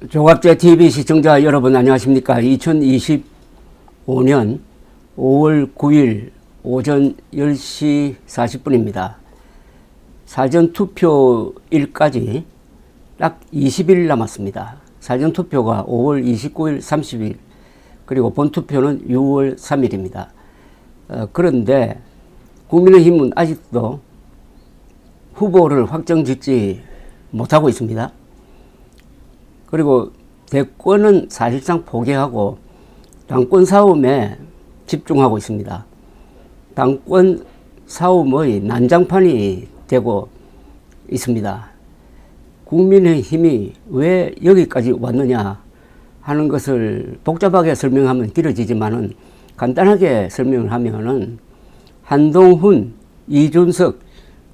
조갑제 TV 시청자 여러분 안녕하십니까. 2025년 5월 9일 오전 10시 40분입니다. 사전투표일까지 딱 20일 남았습니다. 사전투표가 5월 29일, 30일 그리고 본투표는 6월 3일입니다. 그런데 국민의힘은 아직도 후보를 확정짓지 못하고 있습니다. 그리고 대권은 사실상 포기하고 당권 싸움에 집중하고 있습니다. 당권 싸움의 난장판이 되고 있습니다. 국민의힘이 왜 여기까지 왔느냐 하는 것을 복잡하게 설명하면 길어지지만은 간단하게 설명을 하면은 한동훈, 이준석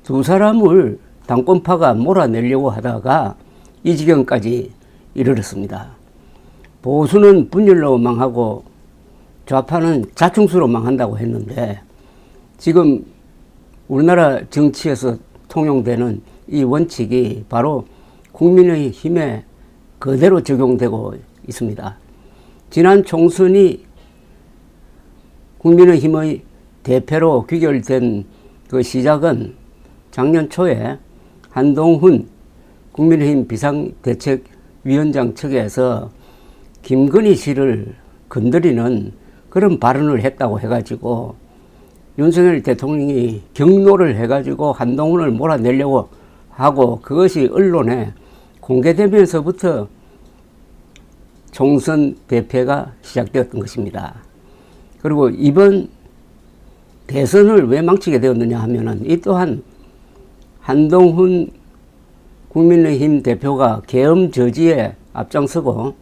두 사람을 당권파가 몰아내려고 하다가 이 지경까지 이르렀습니다. 보수는 분열로 망하고 좌파는 자충수로 망한다고 했는데 지금 우리나라 정치에서 통용되는 이 원칙이 바로 국민의힘에 그대로 적용되고 있습니다. 지난 총선이 국민의힘의 대표로 귀결된 그 시작은 작년 초에 한동훈 국민의힘 비상대책위원장 측에서 김건희 씨를 건드리는 그런 발언을 했다고 해가지고 윤석열 대통령이 경로를 해가지고 한동훈을 몰아내려고 하고 그것이 언론에 공개되면서부터 총선 대패가 시작되었던 것입니다. 그리고 이번 대선을 왜 망치게 되었느냐 하면은 이 또한 한동훈 국민의힘 대표가 계엄 저지에 앞장서고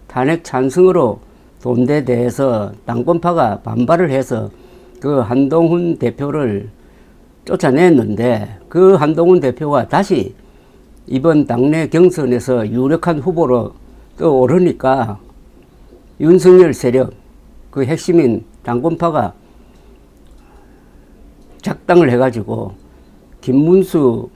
탄핵 찬성으로 돈에 대해서 당권파가 반발을 해서 그 한동훈 대표를 쫓아냈는데 그 한동훈 대표가 다시 이번 당내 경선에서 유력한 후보로 떠오르니까 윤석열 세력 그 핵심인 당권파가 작당을 해가지고 김문수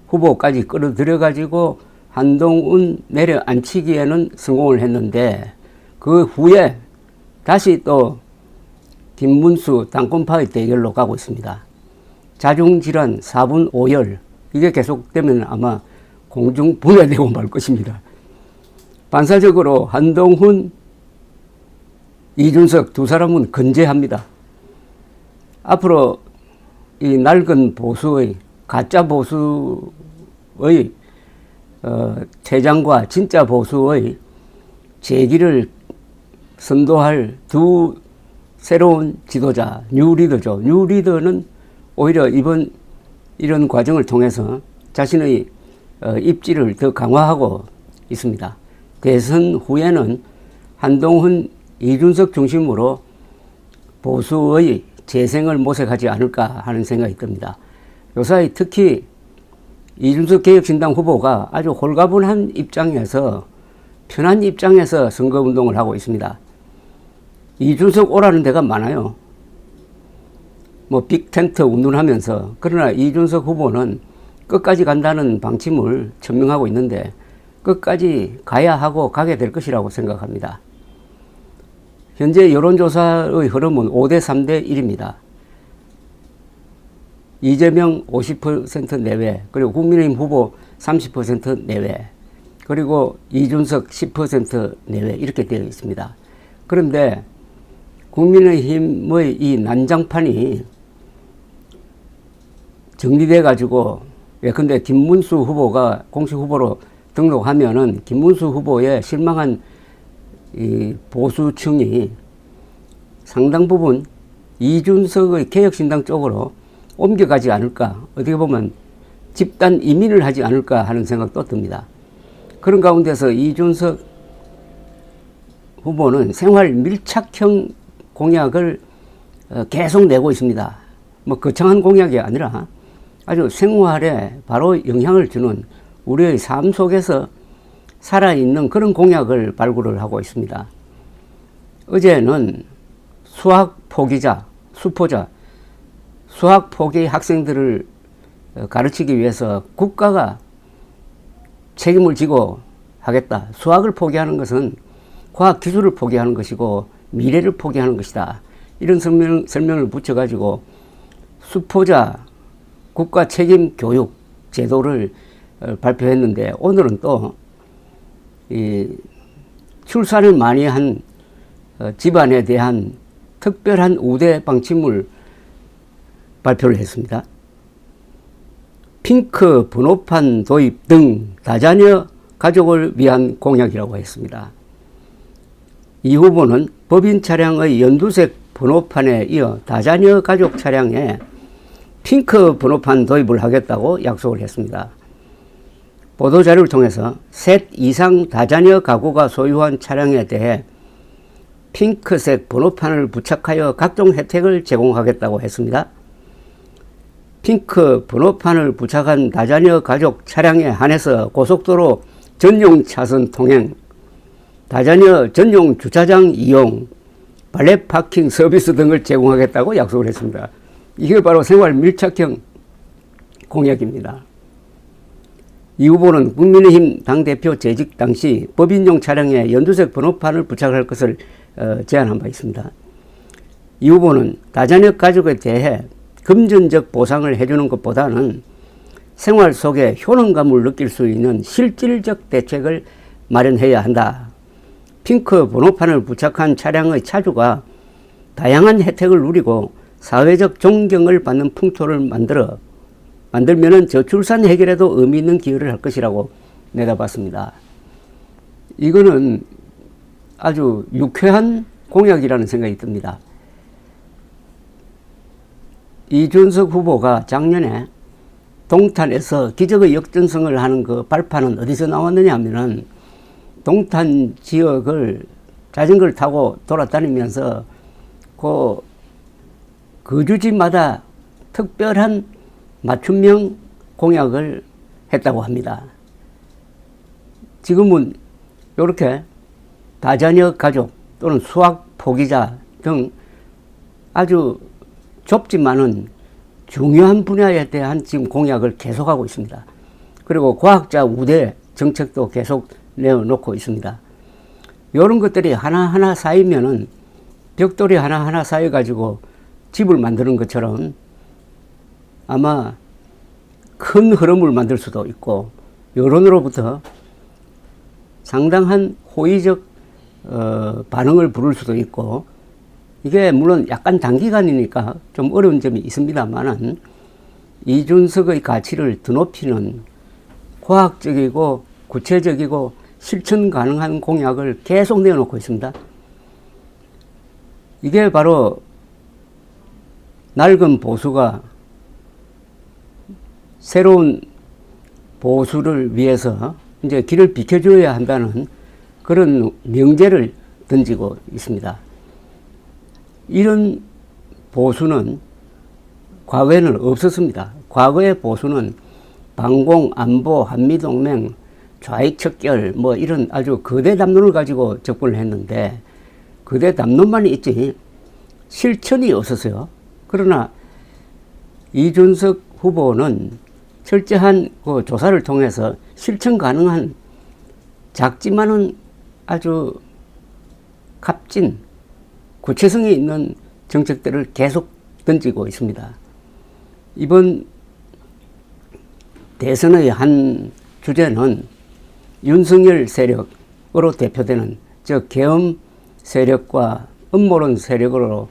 후보까지 끌어들여가지고 한동훈 내려앉히기에는 성공을 했는데 그 후에 다시 또 김문수 당권파의 대결로 가고 있습니다. 자중질환 4분 5열 이게 계속되면 아마 공중 분해되고 말 것입니다. 반사적으로 한동훈, 이준석 두 사람은 건재합니다. 앞으로 이 낡은 보수의 가짜 보수의 퇴장과 진짜 보수의 재기를 선도할 두 새로운 지도자, 뉴리더죠. 뉴리더는 오히려 이런 과정을 통해서 자신의 입지를 더 강화하고 있습니다. 대선 후에는 한동훈, 이준석 중심으로 보수의 재생을 모색하지 않을까 하는 생각이 듭니다. 요사이 특히 이준석 개혁신당 후보가 아주 홀가분한 입장에서 편한 입장에서 선거운동을 하고 있습니다. 이준석 오라는 데가 많아요. 뭐 빅텐트 운운하면서 그러나 이준석 후보는 끝까지 간다는 방침을 천명하고 있는데 끝까지 가야 하고 가게 될 것이라고 생각합니다. 현재 여론조사의 흐름은 5대 3대 1입니다. 이재명 50% 내외, 그리고 국민의힘 후보 30% 내외, 그리고 이준석 10% 내외 이렇게 되어 있습니다. 그런데 국민의힘의 이 난장판이 정리돼 가지고 예컨대 김문수 후보가 공식 후보로 등록하면은 김문수 후보에 실망한 이 보수층이 상당 부분 이준석의 개혁신당 쪽으로 옮겨가지 않을까, 어떻게 보면 집단 이민을 하지 않을까 하는 생각도 듭니다. 그런 가운데서 이준석 후보는 생활 밀착형 공약을 계속 내고 있습니다. 뭐 거창한 공약이 아니라 아주 생활에 바로 영향을 주는 우리의 삶 속에서 살아있는 그런 공약을 발굴을 하고 있습니다. 어제는 수학 포기자, 수포자, 수학 포기 학생들을 가르치기 위해서 국가가 책임을 지고 포기하겠다. 수학을 포기하는 것은 과학 기술을 포기하는 것이고 미래를 포기하는 것이다. 이런 설명을 붙여가지고 수포자 국가 책임 교육 제도를 발표했는데, 오늘은 또 이 출산을 많이 한 집안에 대한 특별한 우대 방침을 발표를 했습니다. 핑크 번호판 도입 등 다자녀 가족을 위한 공약이라고 했습니다. 이 후보는 법인 차량의 연두색 번호판에 이어 다자녀 가족 차량에 핑크 번호판 도입을 하겠다고 약속을 했습니다. 보도자료를 통해서 셋 이상 다자녀 가구가 소유한 차량에 대해 핑크색 번호판을 부착하여 각종 혜택을 제공하겠다고 했습니다. 핑크 번호판을 부착한 다자녀 가족 차량에 한해서 고속도로 전용 차선 통행, 다자녀 전용 주차장 이용, 발렛 파킹 서비스 등을 제공하겠다고 약속을 했습니다. 이게 바로 생활 밀착형 공약입니다. 이 후보는 국민의힘 당대표 재직 당시 법인용 차량에 연두색 번호판을 부착할 것을 제안한 바 있습니다. 이 후보는 다자녀 가족에 대해 금전적 보상을 해주는 것보다는 생활 속에 효능감을 느낄 수 있는 실질적 대책을 마련해야 한다. 핑크 번호판을 부착한 차량의 차주가 다양한 혜택을 누리고 사회적 존경을 받는 풍토를 만들면은 저출산 해결에도 의미 있는 기여를 할 것이라고 내다봤습니다. 이거는 아주 유쾌한 공약이라는 생각이 듭니다. 이준석 후보가 작년에 동탄에서 기적의 역전승을 하는 그 발판은 어디서 나왔느냐 하면은 동탄 지역을 자전거를 타고 돌아다니면서 그 거주지마다 특별한 맞춤형 공약을 했다고 합니다. 지금은 이렇게 다자녀 가족 또는 수학 포기자 등 아주 좁지만은 중요한 분야에 대한 지금 공약을 계속하고 있습니다. 그리고 과학자 우대 정책도 계속 내어놓고 있습니다. 이런 것들이 하나하나 쌓이면은 벽돌이 하나하나 쌓여가지고 집을 만드는 것처럼 아마 큰 흐름을 만들 수도 있고, 여론으로부터 상당한 호의적 반응을 부를 수도 있고, 이게 물론 약간 단기간이니까 좀 어려운 점이 있습니다만은 이준석의 가치를 드높이는 과학적이고 구체적이고 실천 가능한 공약을 계속 내어놓고 있습니다. 이게 바로 낡은 보수가 새로운 보수를 위해서 이제 길을 비켜줘야 한다는 그런 명제를 던지고 있습니다. 이런 보수는 과거에는 없었습니다. 과거의 보수는 방공, 안보, 한미동맹, 좌익척결 뭐 이런 아주 거대 담론을 가지고 접근을 했는데, 거대 담론만 있지 실천이 없었어요. 그러나 이준석 후보는 철저한 그 조사를 통해서 실천 가능한 작지만은 아주 값진 구체성이 있는 정책들을 계속 던지고 있습니다. 이번 대선의 한 주제는 윤석열 세력으로 대표되는 계엄 세력과 음모론 세력으로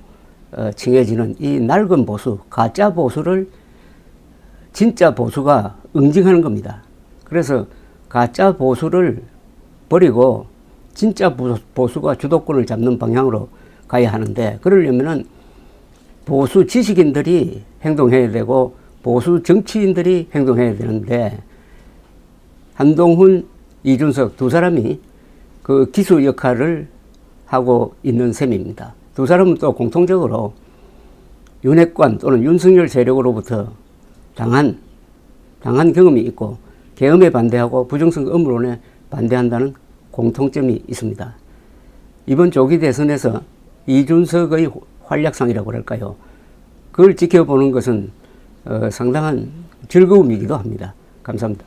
칭해지는 이 낡은 보수, 가짜 보수를 진짜 보수가 응징하는 겁니다. 그래서 가짜 보수를 버리고 진짜 보수가 주도권을 잡는 방향으로 가야 하는데, 그러려면은 보수 지식인들이 행동해야 되고 보수 정치인들이 행동해야 되는데, 한동훈, 이준석 두 사람이 그 기수 역할을 하고 있는 셈입니다. 두 사람은 또 공통적으로 윤핵관 또는 윤석열 세력으로부터 당한 경험이 있고 계엄에 반대하고 부정선거 음모론에 반대한다는 공통점이 있습니다. 이번 조기 대선에서 이준석의 활약상이라고 할까요? 그걸 지켜보는 것은 상당한 즐거움이기도 합니다. 감사합니다.